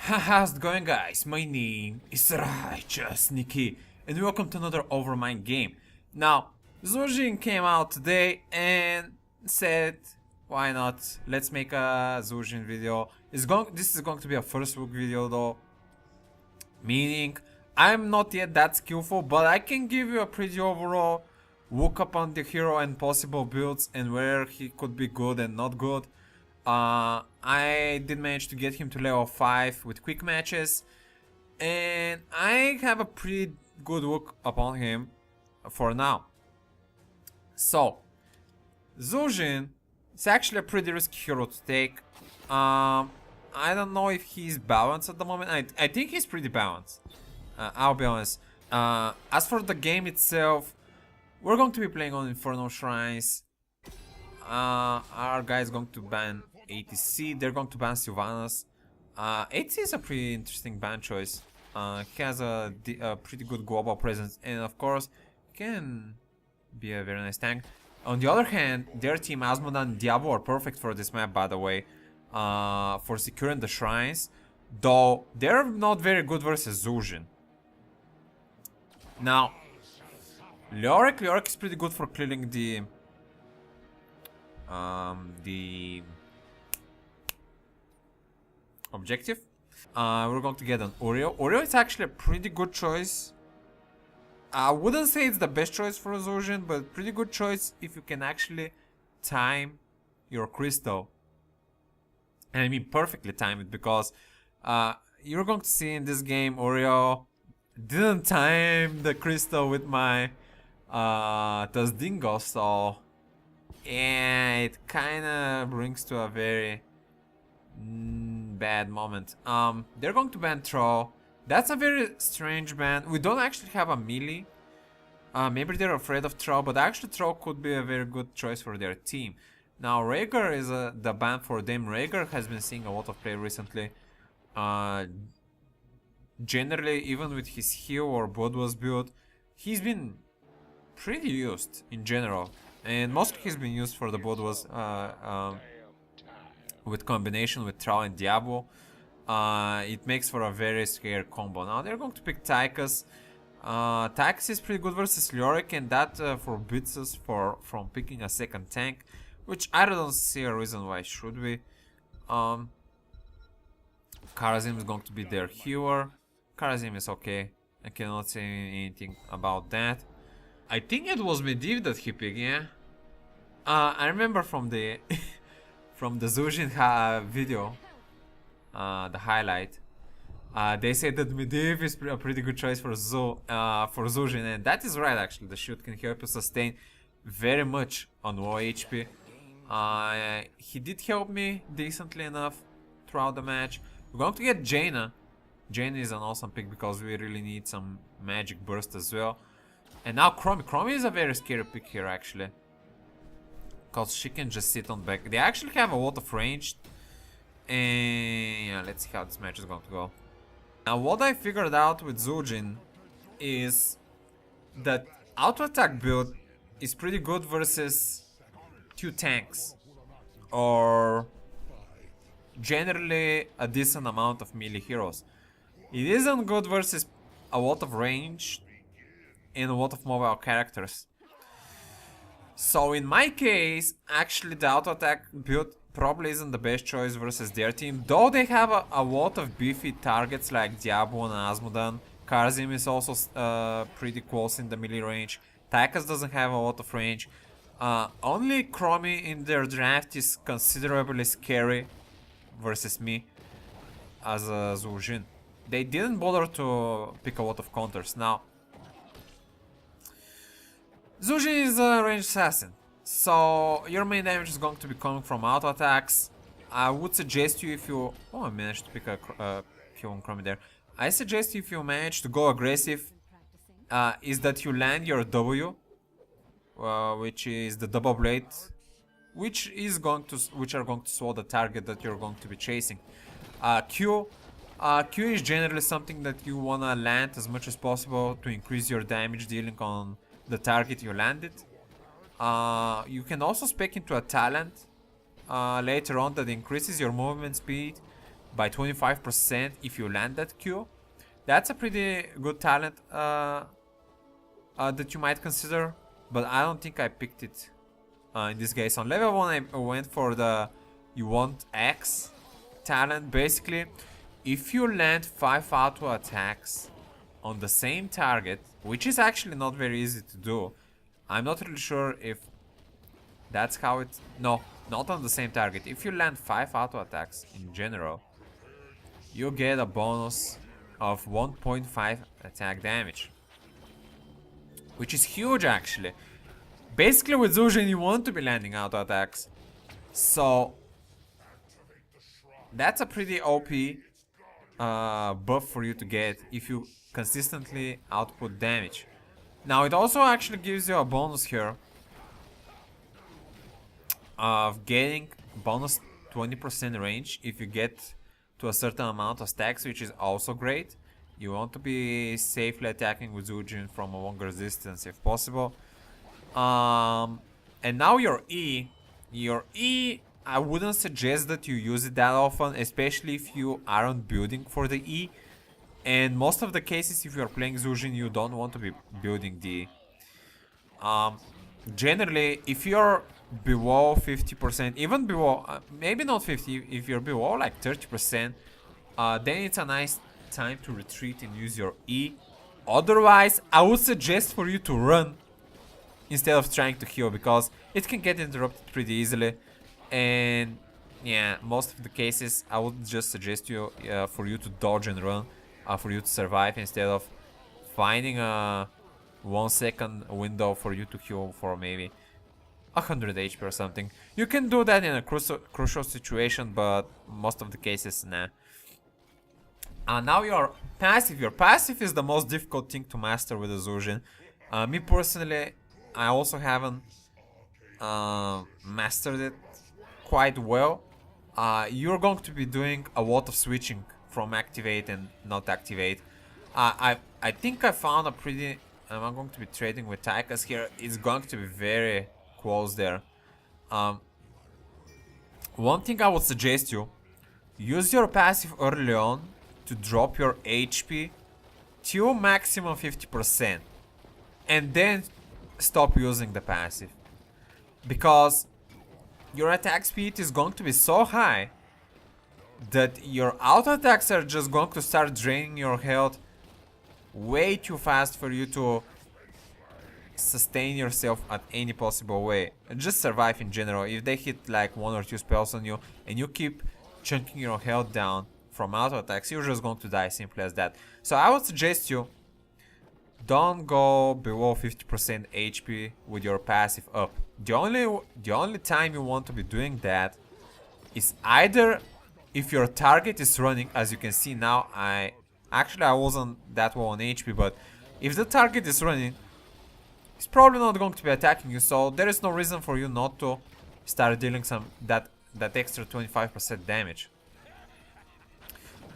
How's it going, guys? My name is RighteousNicky and welcome to another Overmind game. Now, Zul'jin came out today and said, why not, let's make a Zul'jin video. This is going to be a first look video though, meaning I'm not yet that skillful, but I can give you a pretty overall look upon the hero and possible builds and where he could be good and not good. I did manage to get him to level 5 with quick matches, and I have a pretty good look upon him for now. So, Zul'jin is actually a pretty risky hero to take. I don't know if he's balanced at the moment. I think he's pretty balanced. I'll be honest. As for the game itself, we're going to be playing on Infernal Shrines. Our guy is going to ban ATC, they're going to ban Sylvanas. ATC is a pretty interesting ban choice. He has a pretty good global presence and of course can be a very nice tank. On the other hand, their team Asmodee and Diablo are perfect for this map, by the way, for securing the shrines, though they're not very good versus Zul'jin. Now, Leoric is pretty good for clearing the objective. We're going to get an Oreo. Oreo is actually a pretty good choice. I wouldn't say it's the best choice for Zul'jin, but pretty good choice if you can actually time your crystal. And I mean perfectly time it, because you're going to see in this game Oreo didn't time the crystal with my taz'dingo, so yeah, it kinda brings to a very bad moment. They're going to ban Troll. That's a very strange ban. We don't actually have a melee. Maybe they're afraid of Troll, but actually Troll could be a very good choice for their team. Now Rhaegar is the ban for them. Rhaegar has been seeing a lot of play recently. Generally, even with his heal or Bloodlust build, he's been pretty used in general. And mostly he's been used for the Bloodlust with combination with Troll and Diablo. It makes for a very scary combo. Now they're going to pick Tychus. Tychus is pretty good versus Leoric, and that forbids us from picking a second tank, which I don't see a reason why should we. Kharazim is going to be their healer. Kharazim is okay. I cannot say anything about that. I think it was Medivh that he picked, yeah. I remember from the from the Zul'jin video, the highlight, they said that Medivh is a pretty good choice for Zul'jin, and that is right actually. The shield can help you sustain very much on low HP. He did help me decently enough throughout the match. We're going to get Jaina. Jaina is an awesome pick because we really need some magic burst as well. And now Chromie. Chromie is a very scary pick here actually, because she can just sit on back. They actually have a lot of range. And yeah, let's see how this match is going to go. Now what I figured out with Zul'jin is that auto-attack build is pretty good versus 2 tanks, or generally a decent amount of melee heroes. It isn't good versus a lot of range and a lot of mobile characters. So in my case, actually the auto-attack build probably isn't the best choice versus their team, though they have a lot of beefy targets like Diablo and Asmodee. Kharazim is also pretty close in the melee range. Tychus doesn't have a lot of range. Only Chromie in their draft is considerably scary versus me as a Zul'jin. They didn't bother to pick a lot of counters. Now, Zul'jin is a ranged assassin, so your main damage is going to be coming from auto attacks. I would suggest you, if you... Oh, I managed to pick a kill on Chromie there. I suggest if you manage to go aggressive, is that you land your W, which is the double blade, which are going to swallow the target that you're going to be chasing. Q is generally something that you wanna land as much as possible to increase your damage dealing on the target you landed. You can also spec into a talent later on that increases your movement speed by 25% if you land that Q. That's a pretty good talent that you might consider, but I don't think I picked it in this case. On level 1 I went for the you want X talent. Basically, if you land 5 auto attacks on the same target, which is actually not very easy to do. I'm not really sure if that's how it... No, not on the same target. If you land 5 auto attacks in general, you get a bonus of 1.5 attack damage, which is huge actually. Basically with Zul'jin you want to be landing auto attacks, so that's a pretty OP buff for you to get if you consistently output damage. Now it also actually gives you a bonus here of getting bonus 20% range if you get to a certain amount of stacks, which is also great. You want to be safely attacking with Zul'jin from a longer distance if possible. And now your E, I wouldn't suggest that you use it that often, especially if you aren't building for the E. And most of the cases, if you're playing Zul'jin, you don't want to be building the E. Generally, if you're below 50%, even below, maybe not 50, if you're below like 30%, then it's a nice time to retreat and use your E. Otherwise, I would suggest for you to run instead of trying to heal, because it can get interrupted pretty easily. And yeah, most of the cases I would just suggest you for you to dodge and run, for you to survive, instead of finding a 1 second window for you to heal for maybe 100 HP or something. You can do that in a crucial situation, but most of the cases, nah. Now your passive. Your passive is the most difficult thing to master with the Zul'jin. Me personally, I also haven't mastered it quite well. You're going to be doing a lot of switching from activate and not activate. I think I found a pretty... I'm going to be trading with Tychus here. It's going to be very close there. One thing I would suggest you, use your passive early on to drop your HP to maximum 50%, and then stop using the passive, because your attack speed is going to be so high that your auto attacks are just going to start draining your health way too fast for you to sustain yourself at any possible way and just survive in general. If they hit like 1 or 2 spells on you and you keep chunking your health down from auto attacks, you're just going to die, simple as that. So I would suggest you don't go below 50% HP with your passive up. The only time you want to be doing that is either if your target is running. As you can see now, I wasn't that low on HP, but if the target is running, it's probably not going to be attacking you, so there is no reason for you not to start dealing that extra 25% damage.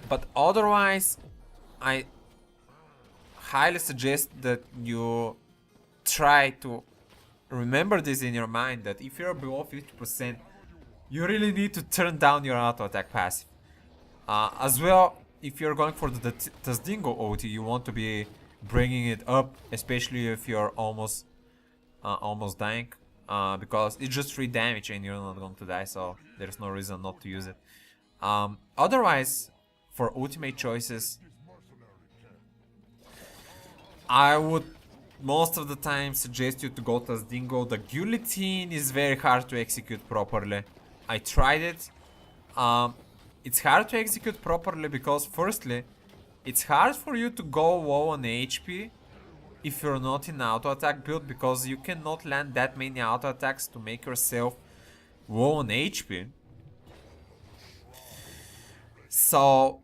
But otherwise, I highly suggest that you try to remember this in your mind, that if you're below 50%, you really need to turn down your auto attack passive. As well, if you're going for the taz'dingo OT, you want to be bringing it up, especially if you're almost dying, because it's just free damage and you're not going to die, so there's no reason not to use it. Otherwise, for ultimate choices, I would most of the time suggest you to go taz'dingo. The guillotine is very hard to execute properly. I tried it. It's hard to execute properly because, firstly, it's hard for you to go low on HP if you're not in auto attack build, because you cannot land that many auto attacks to make yourself low on HP. So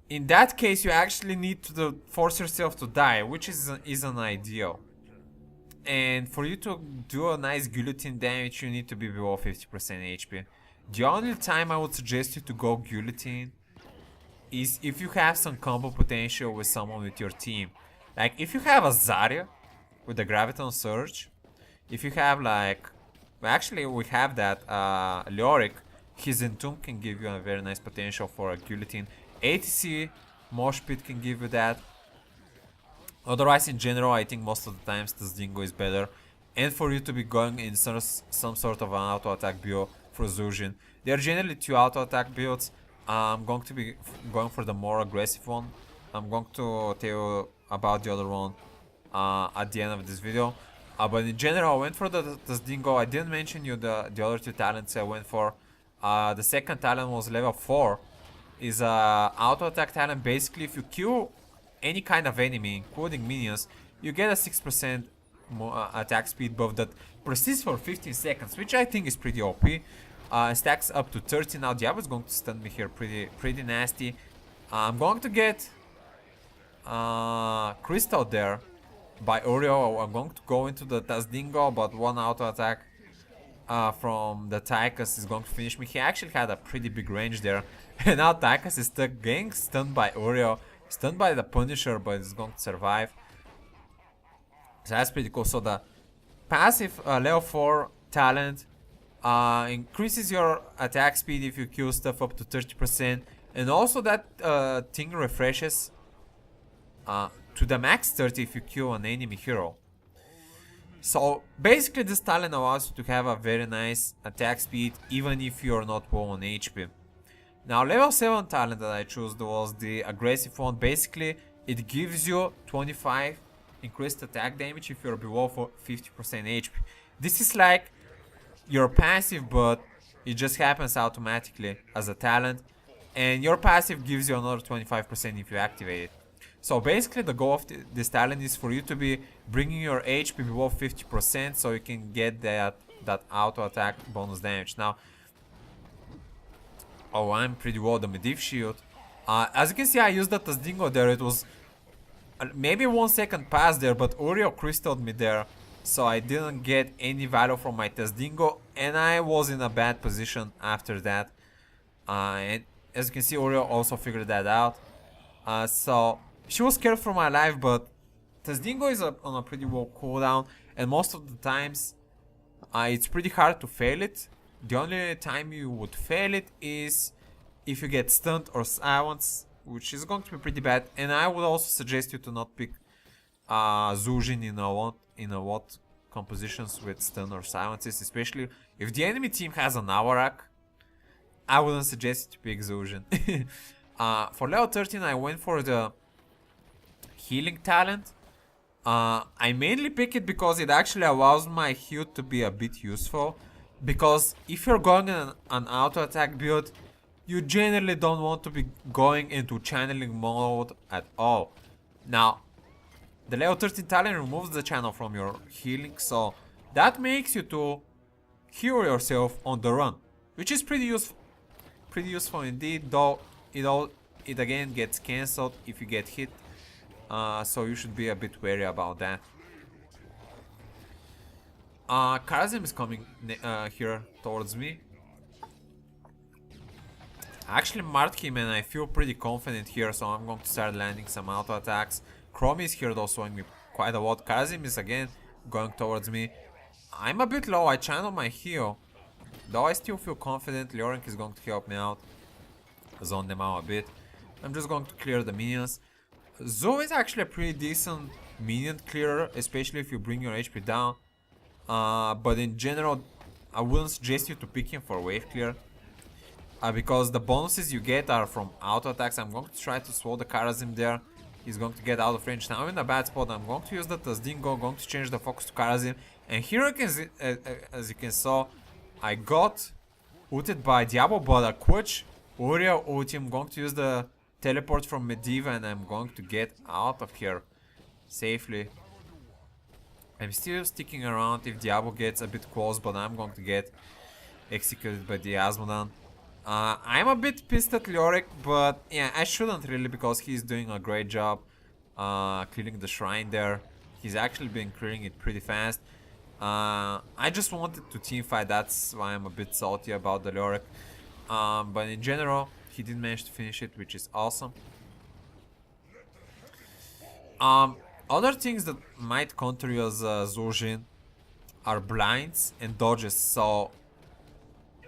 in that case, you actually need to force yourself to die, which isn't ideal. And for you to do a nice guillotine damage, you need to be below 50% HP. The only time I would suggest you to go guillotine is if you have some combo potential with someone with your team. Like if you have a Zarya with the Graviton Surge, if you have like... Actually, we have that Leoric His Entomb can give you a very nice potential for a guillotine. ATC Mosh Pit can give you that. Otherwise, in general, I think most of the times taz'dingo is better. And for you to be going in some sort of an auto-attack build for Zul'jin. There are generally two auto-attack builds. I'm going to be going for the more aggressive one. I'm going to tell you about the other one at the end of this video. But in general, I went for the taz'dingo. I didn't mention you the other two talents I went for. The second talent was level 4. Is a auto-attack talent. Basically, if you kill any kind of enemy, including minions, you get a 6% attack speed buff that persists for 15 seconds, which I think is pretty OP. Stacks up to 30 now. Diablo is going to stun me here pretty nasty. I'm going to get Crystal there by Oreo. I'm going to go into the taz'dingo, but one auto attack from the Tychus is going to finish me. He actually had a pretty big range there. And now Tychus is stuck getting stunned by Oreo. Stunned by the Punisher, but it's going to survive. So that's pretty cool. So the passive level 4 talent increases your attack speed if you kill stuff up to 30%. And also that thing refreshes to the max 30 if you kill an enemy hero. So basically this talent allows you to have a very nice attack speed even if you're not low on HP. Now level 7 talent that I chose was the aggressive one. Basically it gives you 25 increased attack damage if you're below 50% HP. This is like your passive, but it just happens automatically as a talent. And your passive gives you another 25% if you activate it. So basically the goal of this talent is for you to be bringing your HP below 50% so you can get that auto attack bonus damage. Now, oh, I'm pretty low the Medivh shield. As you can see, I used the taz'dingo there. It was maybe 1 second past there, but Oreo crystalled me there. So I didn't get any value from my taz'dingo, and I was in a bad position after that. And as you can see, Oreo also figured that out. So she was scared for my life, but taz'dingo is on a pretty low cooldown, and most of the times it's pretty hard to fail it. The only time you would fail it is if you get stunned or silenced, which is going to be pretty bad. And I would also suggest you to not pick Zul'jin in a lot compositions with stun or silences, especially if the enemy team has an autoatack. I wouldn't suggest you to pick Zul'jin. For level 13 I went for the healing talent. I mainly pick it because it actually allows my heal to be a bit useful. Because if you're going in an auto attack build, you generally don't want to be going into channeling mode at all. Now, the level 13 talent removes the channel from your healing, so that makes you to heal yourself on the run, which is pretty useful. Pretty useful indeed, though it again gets cancelled if you get hit. So you should be a bit wary about that. Karazim is coming here towards me. I actually marked him and I feel pretty confident here, so I'm going to start landing some auto attacks. Chromie is here though, showing me quite a lot. Karazim is again going towards me. I'm a bit low, I channel my heal. Though I still feel confident, Leoric is going to help me out. Zone them out a bit. I'm just going to clear the minions. Zul is actually a pretty decent minion clearer, especially if you bring your HP down. But in general, I wouldn't suggest you to pick him for wave clear. Because the bonuses you get are from auto attacks. I'm going to try to swallow the Karazim there. He's going to get out of range. Now I'm in a bad spot. I'm going to use the taz'dingo, going to change the focus to Karazim. And here, as you can saw, I got ulted by Diablo, but a Quitch Oreo ulti. I'm going to use the teleport from Medivh and I'm going to get out of here safely. I'm still sticking around if Diablo gets a bit close, but I'm going to get executed by the Asmodan. I'm a bit pissed at Leoric, but yeah, I shouldn't really because he's doing a great job clearing the shrine there. He's actually been clearing it pretty fast. I just wanted to teamfight, that's why I'm a bit salty about the Leoric. But in general, he did manage to finish it, which is awesome. Other things that might counter you as Zul'jin are blinds and dodges. So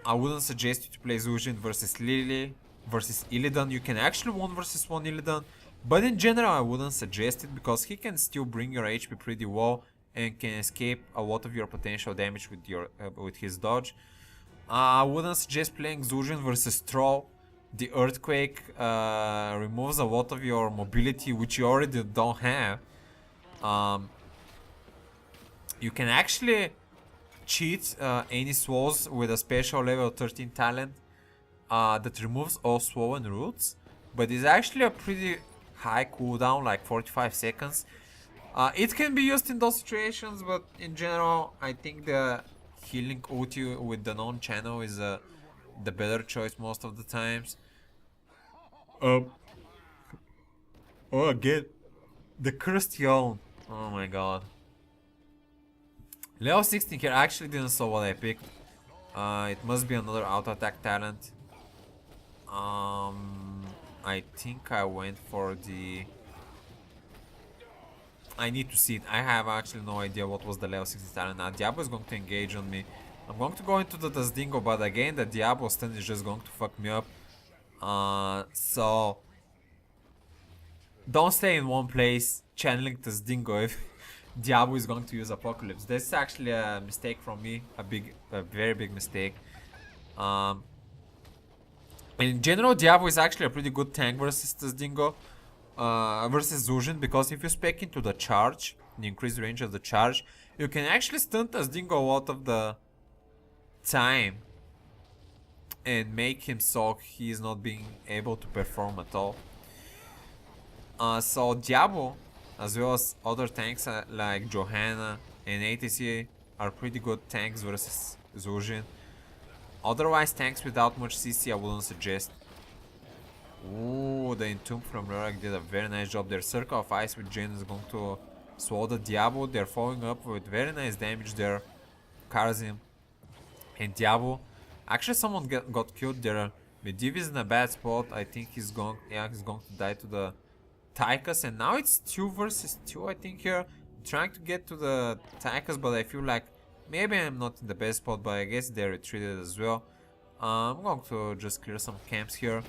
I wouldn't suggest you to play Zul'jin versus Lily versus Illidan. You can actually 1 versus 1 Illidan, but in general I wouldn't suggest it because he can still bring your HP pretty well and can escape a lot of your potential damage with your with his dodge. I wouldn't suggest playing Zul'jin versus Troll. The Earthquake removes a lot of your mobility, which you already don't have. You can actually cheat any swalls with a special level 13 talent that removes all swollen roots, but it's actually a pretty high cooldown, like 45 seconds. It can be used in those situations, but in general, I think the healing ulti with the non-channel is the better choice most of the times. Oh, again, the cursed yawn. Oh my god. Level 16 here, I actually didn't saw what I picked. It must be another auto-attack talent. I think I went for the... I need to see it. I have actually no idea what was the level 60 talent. Now Diablo is going to engage on me. I'm going to go into the taz'dingo, but again the Diablo stun is just going to fuck me up. So don't stay in one place channeling taz'dingo if Diablo is going to use Apocalypse. This is actually a mistake from me, a very big mistake. In general, Diablo is actually a pretty good tank versus taz'dingo, versus Zul'jin, because if you spec into the charge, the increased range of the charge, you can actually stun taz'dingo a lot of the time and make him so he is not being able to perform at all. So Diablo, as well as other tanks like Johanna and ATC, are pretty good tanks versus Zul'jin. Otherwise, tanks without much CC I wouldn't suggest. Ooh, the Entomb from Rorak did a very nice job there. Circle of Ice with Jane is going to swallow the Diablo. They're following up with very nice damage there. Karazim and Diablo. Actually, someone got killed there. Medivh is in a bad spot. I think he's going to die to the Tychus, and now it's 2 versus 2, I think here. I'm trying to get to the Tychus, but I feel like maybe I'm not in the best spot, but I guess they retreated as well. I'm going to just clear some camps here.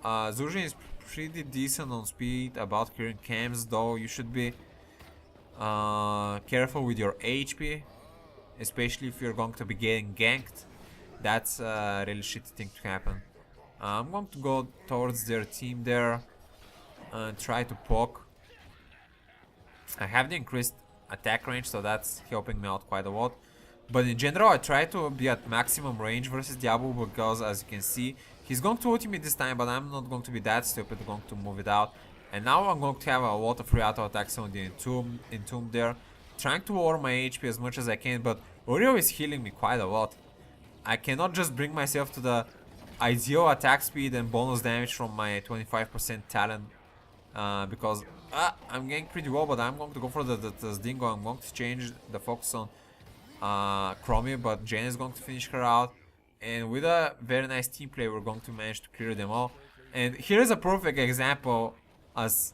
Zul'jin is pretty decent on speed about clearing camps, though you should be careful with your HP, especially if you're going to be getting ganked. That's a really shitty thing to happen. I'm going to go towards their team there and try to poke. I have the increased attack range, so that's helping me out quite a lot. But in general, I try to be at maximum range versus Diablo because, as you can see, he's going to ult me this time, but I'm not going to be that stupid, going to move it out. And now I'm going to have a lot of free auto attacks on the Entomb there, trying to lower my HP as much as I can, but Oreo is healing me quite a lot. I cannot just bring myself to the ideal attack speed and bonus damage from my 25% talent because I'm getting pretty well, but I'm going to go for the taz'dingo. I'm going to change the focus on Chromie, but Jane is going to finish her out, and with a very nice team play we're going to manage to clear them all. And here is a perfect example as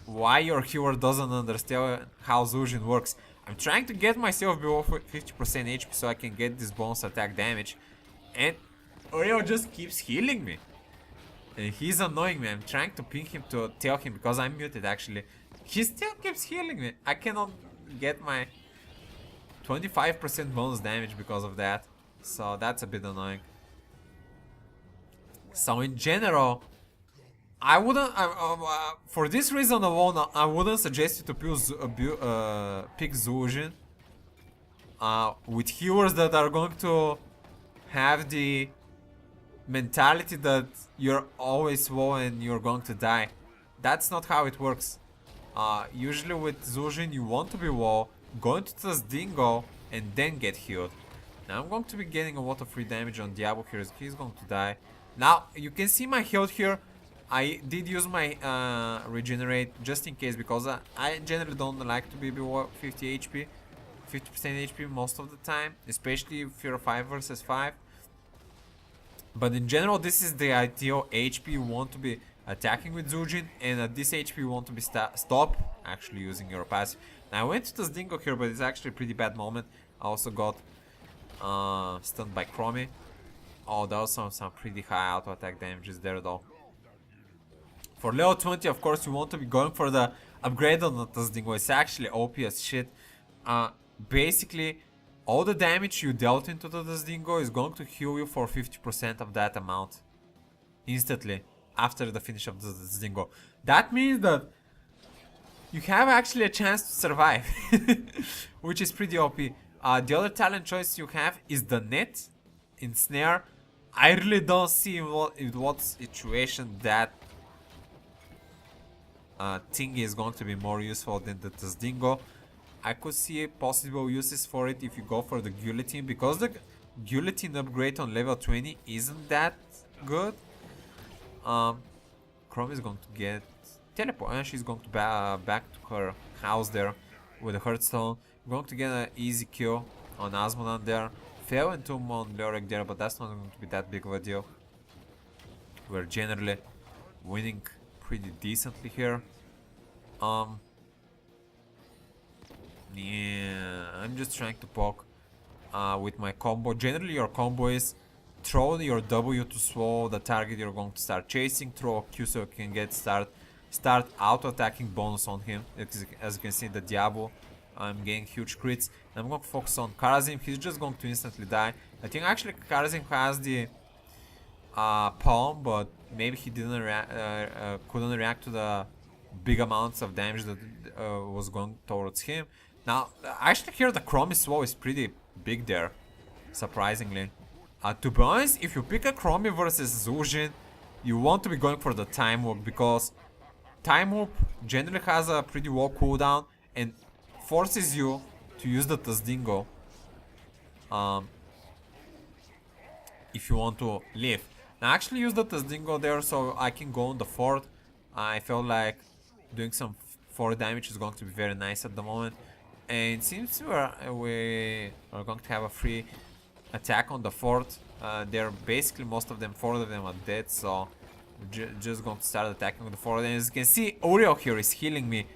why your hero doesn't understand how Zul'jin works. I'm trying to get myself below 50% HP so I can get this bonus attack damage, and Oreo just keeps healing me. And he's annoying me. I'm trying to ping him to tell him, because I'm muted actually. He still keeps healing me. I cannot get my 25% bonus damage because of that. So that's a bit annoying. So in general, I wouldn't, for this reason alone, I wouldn't suggest you to pick Zul'jin with healers that are going to have the mentality that you're always low and you're going to die. That's not how it works. Usually with Zul'jin you want to be low, go into taz'dingo and then get healed. Now I'm going to be getting a lot of free damage on Diablo here. He's going to die. Now you can see my health here. I did use my regenerate just in case, because I generally don't like to be below 50 HP, 50% HP most of the time, especially if you're 5 versus 5. But in general, this is the ideal HP you want to be attacking with Zul'jin, and at this HP you want to be stop actually using your passive. Now I went to taz'dingo here, but it's actually a pretty bad moment. I also got stunned by Chromie. Oh, there was some pretty high auto attack damages there though. For level 20, of course, you want to be going for the upgrade on the taz'dingo. It's actually OP as shit. Basically, all the damage you dealt into the taz'dingo is going to heal you for 50% of that amount. Instantly, after the finish of the taz'dingo. That means that you have actually a chance to survive. Which is pretty OP. The other talent choice you have is the net in snare. I really don't see in what situation that thing is going to be more useful than the taz'dingo. I could see possible uses for it if you go for the guillotine, because the guillotine upgrade on level 20 isn't that good. Chrome is going to get teleport, and she's going to back to her house there with a hearthstone. Going to get an easy kill on Asmodan there. Fail and tomb on Leoric there, but that's not going to be that big of a deal. We're generally winning pretty decently here. Yeah, I'm just trying to poke with my combo. Generally, your combo is throw your W to swallow the target you're going to start chasing, throw a Q so you can get start auto-attacking bonus on him. As you can see, the Diablo, I'm getting huge crits. I'm going to focus on Karazim. He's just going to instantly die. I think actually Karazim has the palm, but maybe he didn't couldn't react to the big amounts of damage that was going towards him. Now, actually here the Chromie Swell is pretty big there, surprisingly. To be honest, if you pick a Chromie versus Zul'jin, you want to be going for the Time Walk, because Time Walk generally has a pretty low cooldown and forces you to use the taz'dingo if you want to live. Now, I actually use the taz'dingo there so I can go on the fort. I felt like doing some fort damage is going to be very nice at the moment. And since we are going to have a free attack on the fort, they're basically, most of them, 4 of them are dead, so we're just going to start attacking the fort. And as you can see, Uriel here is healing me,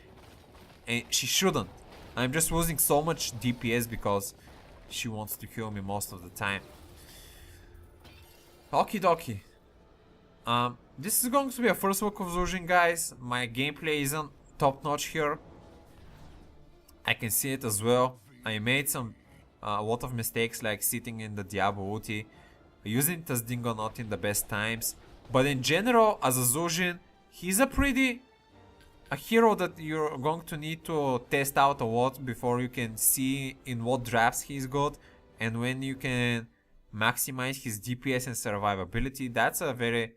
and she shouldn't. I'm just losing so much DPS because she wants to kill me most of the time. Okie dokie. This is going to be a first look of Zul'jin, guys. My gameplay isn't top notch here. I can see it as well. I made a lot of mistakes, like sitting in the Diablo ulti, using taz'dingo not in the best times. But in general, as a Zul'jin, he's a hero that you're going to need to test out a lot before you can see in what drafts he's good and when you can maximize his DPS and survivability. That's a very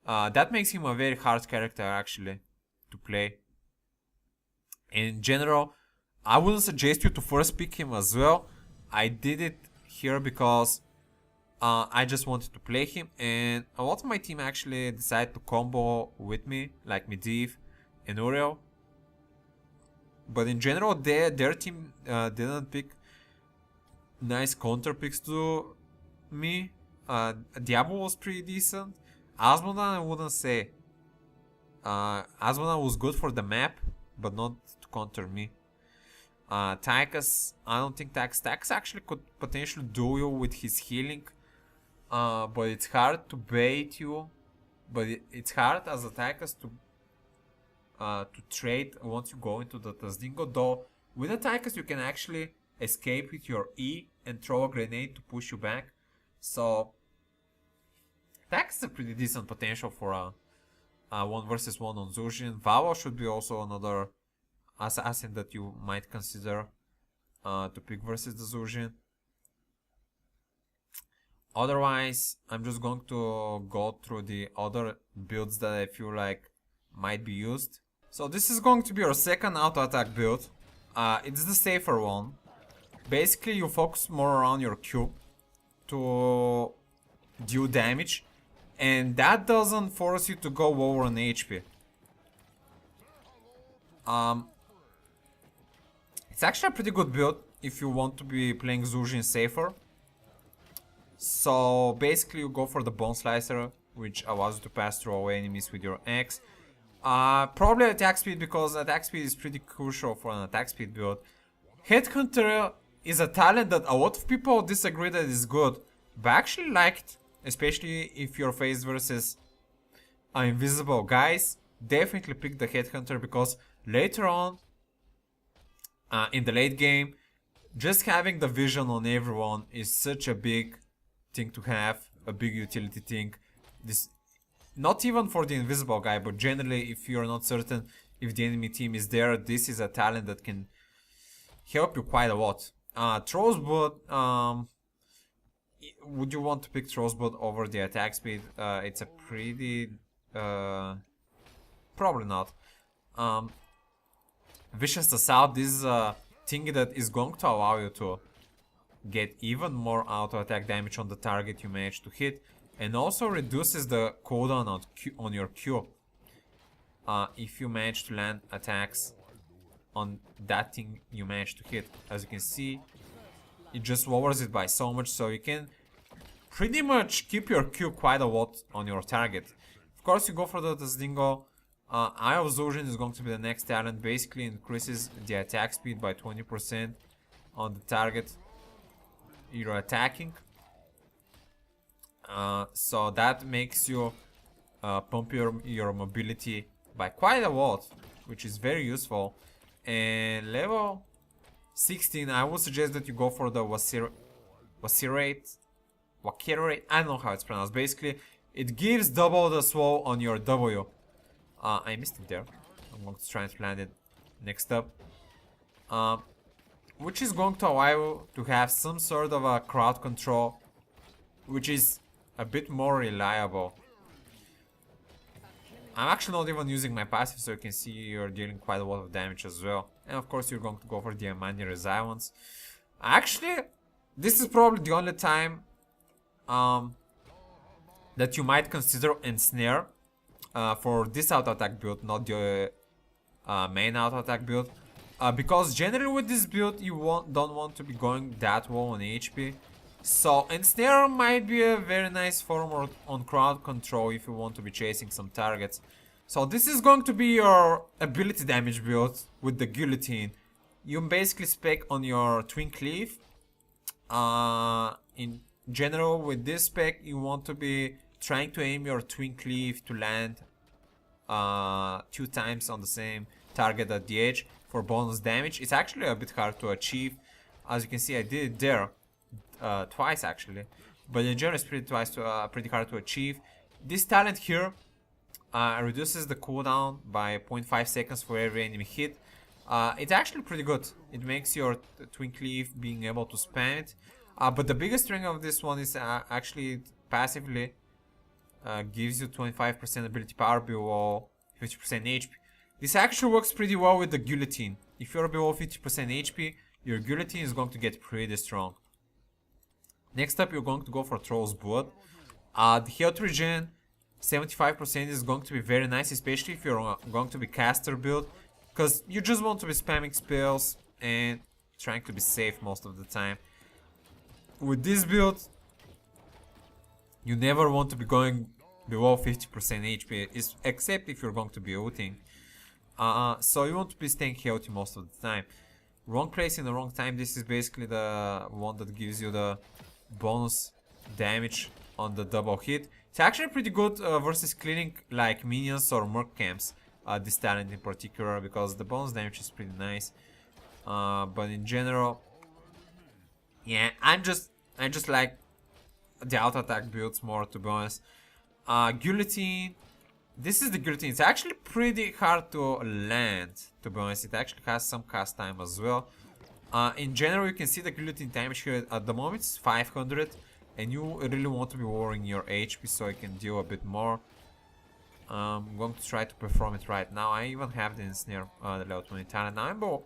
that makes him a very hard character actually to play. In general, I wouldn't suggest you to first pick him as well. I did it here because I just wanted to play him, and a lot of my team actually decided to combo with me, like Medivh and Uriel. But in general, their team didn't pick nice counter picks to me. Diablo was pretty decent. Asmodan, I wouldn't say. Asmodan was good for the map, but not to counter me. Tychus, I don't think Tychus actually could potentially duel you with his healing, but it's hard to bait you. But it's hard as a Tychus to trade once you go into the taz'dingo. Though with a Tychus you can actually escape with your E and throw a grenade to push you back. So Tychus is a pretty decent potential for a 1 versus 1 on Zul'jin. Valo should be also another assassin that you might consider to pick versus the Zul'jin. Otherwise, I'm just going to go through the other builds that I feel like might be used. So this is going to be your second auto attack build. It's the safer one. Basically, you focus more around your Q to deal damage, and that doesn't force you to go lower on HP. It's actually a pretty good build if you want to be playing Zul'jin safer. So basically you go for the Bone Slicer, which allows you to pass through away enemies with your X. Probably attack speed, because attack speed is pretty crucial for an attack speed build. Headhunter is a talent that a lot of people disagree that is good, but I actually liked especially if you're faced versus invisible guys. Definitely pick the headhunter, because later on in the late game, just having the vision on everyone is such a big thing to have, a big utility thing. This, not even for the invisible guy, but generally if you're not certain if the enemy team is there, this is a talent that can help you quite a lot. Throw's blood, would you want to pick Throw's blood over the attack speed? It's a pretty probably not. Vicious Assault, this is a thing that is going to allow you to get even more auto attack damage on the target you manage to hit, and also reduces the cooldown on your Q. If you manage to land attacks on that thing you manage to hit. As you can see, it just lowers it by so much, so you can pretty much keep your Q quite a lot on your target. Of course, you go for the taz'dingo. Eye of Zul'jin is going to be the next talent. Basically increases the attack speed by 20% on the target you're attacking. So that makes you pump your mobility by quite a lot, which is very useful. And level 16, I would suggest that you go for the Wakirate. I don't know how it's pronounced. Basically, it gives double the slow on your W. I missed it there. I'm going to try and land it next up. Which is going to allow you to have some sort of a crowd control, which is a bit more reliable. I'm actually not even using my passive, so you can see you're dealing quite a lot of damage as well. And of course, you're going to go for the Amani Resilience. Actually, this is probably the only time that you might consider Ensnare for this auto attack build, not the main auto attack build. Because generally with this build, you don't want to be going that low on HP. So Ensnare might be a very nice form on crowd control if you want to be chasing some targets. So this is going to be your ability damage build with the Guillotine. You basically spec on your Twin Cleave. In general, with this spec, you want to be trying to aim your Twin Cleave to land 2 times on the same target at the edge for bonus damage. It's actually a bit hard to achieve. As you can see, I did it there twice actually, but in general it's pretty hard to achieve. This talent here reduces the cooldown by 0.5 seconds for every enemy hit. It's actually pretty good. It makes your Twin Cleave being able to spam it. But the biggest strength of this one is actually it passively gives you 25% ability power below 50% HP. This actually works pretty well with the Guillotine. If you're below 50% HP, your Guillotine is going to get pretty strong. Next up, you're going to go for Throw's Blood. The health regen 75% is going to be very nice, especially if you're going to be caster build, because you just want to be spamming spells and trying to be safe most of the time. With this build, you never want to be going below 50% HP, except if you're going to be ulting. So you want to be staying healthy most of the time. Wrong place in the wrong time, this is basically the one that gives you the bonus damage on the double hit. It's actually pretty good versus cleaning like minions or merc camps, this talent in particular, because the bonus damage is pretty nice. But in general, yeah, I just like the auto attack builds more, to be honest. Guillotine, this is the Guillotine. It's actually pretty hard to land, to be honest. It actually has some cast time as well. In general, you can see the Guillotine damage here at the moment it's 500, and you really want to be lowering your HP so you can deal a bit more. I'm going to try to perform it right now. I even have the Ensnare, the level 20 talent. Now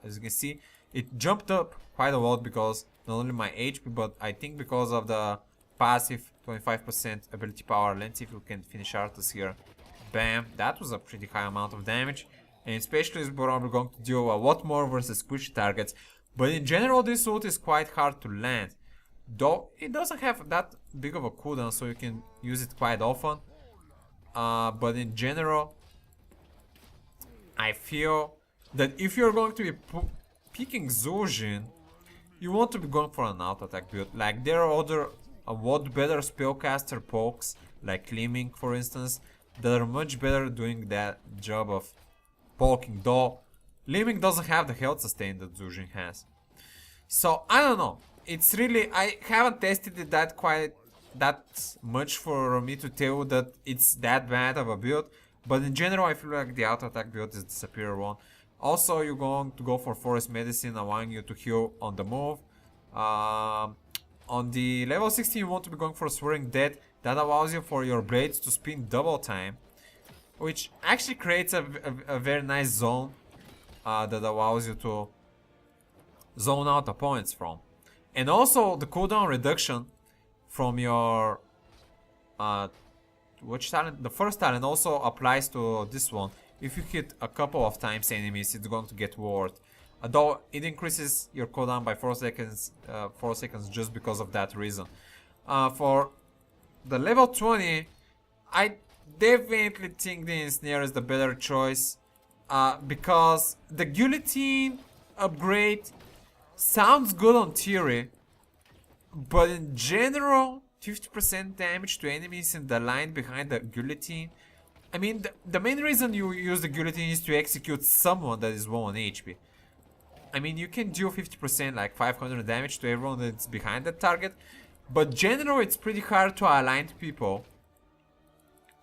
as you can see, it jumped up quite a lot because not only my HP, but I think because of the passive 25% ability power. Let's see if we can finish Arthas here. Bam, that was a pretty high amount of damage. And especially is probably going to deal a lot more versus squishy targets. But in general, this ult is quite hard to land. Though it doesn't have that big of a cooldown, so you can use it quite often. But in general, I feel that if you're going to be picking Zul'jin, you want to be going for an auto attack build. Like, there are other a lot better spellcaster pokes, like Liming for instance, that are much better doing that job of poking, though Liming doesn't have the health sustain that Zul'jin has. So I don't know, it's really, I haven't tested it that much for me to tell that it's that bad of a build, but in general I feel like the auto attack build is the superior one. Also, you're going to go for forest medicine, allowing you to heal on the move. On the level 16 you want to be going for Swearing Dead, that allows you for your blades to spin double time, which actually creates a very nice zone that allows you to zone out opponents from. And also the cooldown reduction from your which talent? The first talent also applies to this one. If you hit a couple of times enemies, it's going to get worse. Although it increases your cooldown by 4 seconds, just because of that reason. For the level 20, I definitely think the Ensnare is the better choice, because the Guillotine upgrade sounds good on theory, but in general 50% damage to enemies in the line behind the Guillotine. I mean, the main reason you use the Guillotine is to execute someone that is low on HP. I mean, you can do 50%, like 500 damage to everyone that's behind that target, but generally it's pretty hard to align people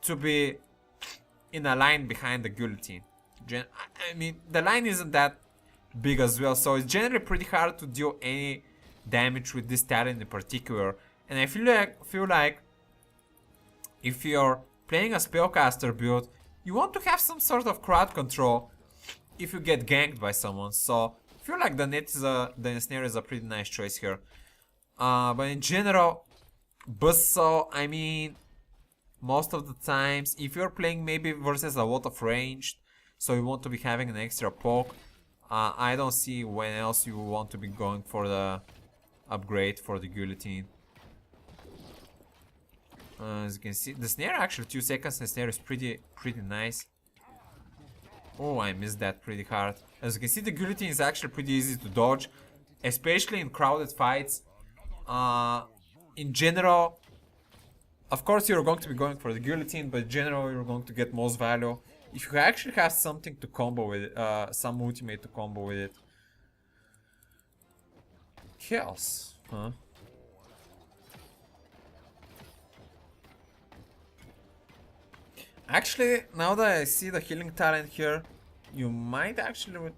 to be in a line behind the Guillotine. I mean, the line isn't that big as well, so it's generally pretty hard to deal any damage with this talent in particular. And I feel like if you're playing a spellcaster build, you want to have some sort of crowd control if you get ganked by someone. So I feel like the Ensnare is a pretty nice choice here. But in general, Buzzsaw, I mean, most of the times, if you're playing maybe versus a lot of ranged, so you want to be having an extra poke, I don't see when else you want to be going for the upgrade for the Guillotine. As you can see, the snare actually 2 seconds, the snare is pretty nice. Oh, I missed that pretty hard. As you can see, the Guillotine is actually pretty easy to dodge, especially in crowded fights. In general, of course you're going to be going for the Guillotine, but in general you're going to get most value if you actually have something to combo with it, some ultimate to combo with it. Chaos, huh? Actually, now that I see the healing talent here, you might actually...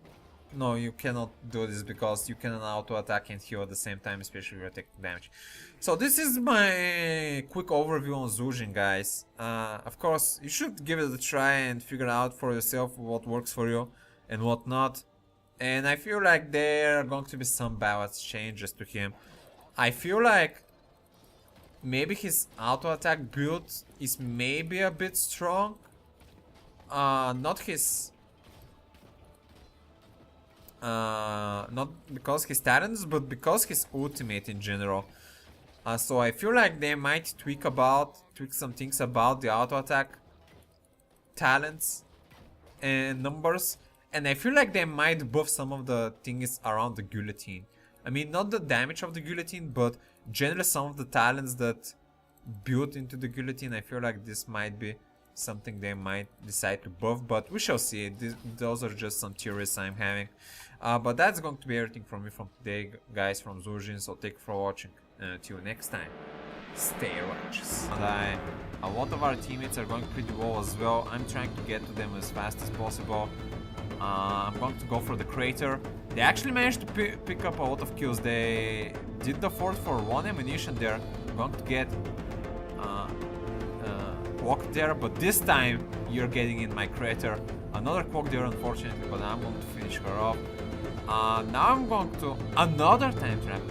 No, you cannot do this because you can auto attack and heal at the same time, especially if you're taking damage. So this is my quick overview on Zul'jin, guys. Of course, you should give it a try and figure out for yourself what works for you and what not. And I feel like there are going to be some balance changes to him. I feel like maybe his auto attack build is maybe a bit strong. Not his... not because his talents, but because his ultimate in general. So I feel like they might tweak some things about the auto attack talents and numbers, and I feel like they might buff some of the things around the Guillotine. I mean, not the damage of the Guillotine, but generally some of the talents that built into the Guillotine. I feel like this might be something they might decide to buff, but we shall see. Those are just some theories I'm having. But that's going to be everything from me from today, guys, from Zul'jin. So thank you for watching, and until next time, stay righteous. And a lot of our teammates are going pretty well as well. I'm trying to get to them as fast as possible. I'm going to go for the crater. They actually managed to pick up a lot of kills. They did the fort for 1 ammunition there. I'm going to get walk there, but this time you're getting in my crater. Another quack there, unfortunately, but I'm going to finish her off. Now I'm going to another time trap.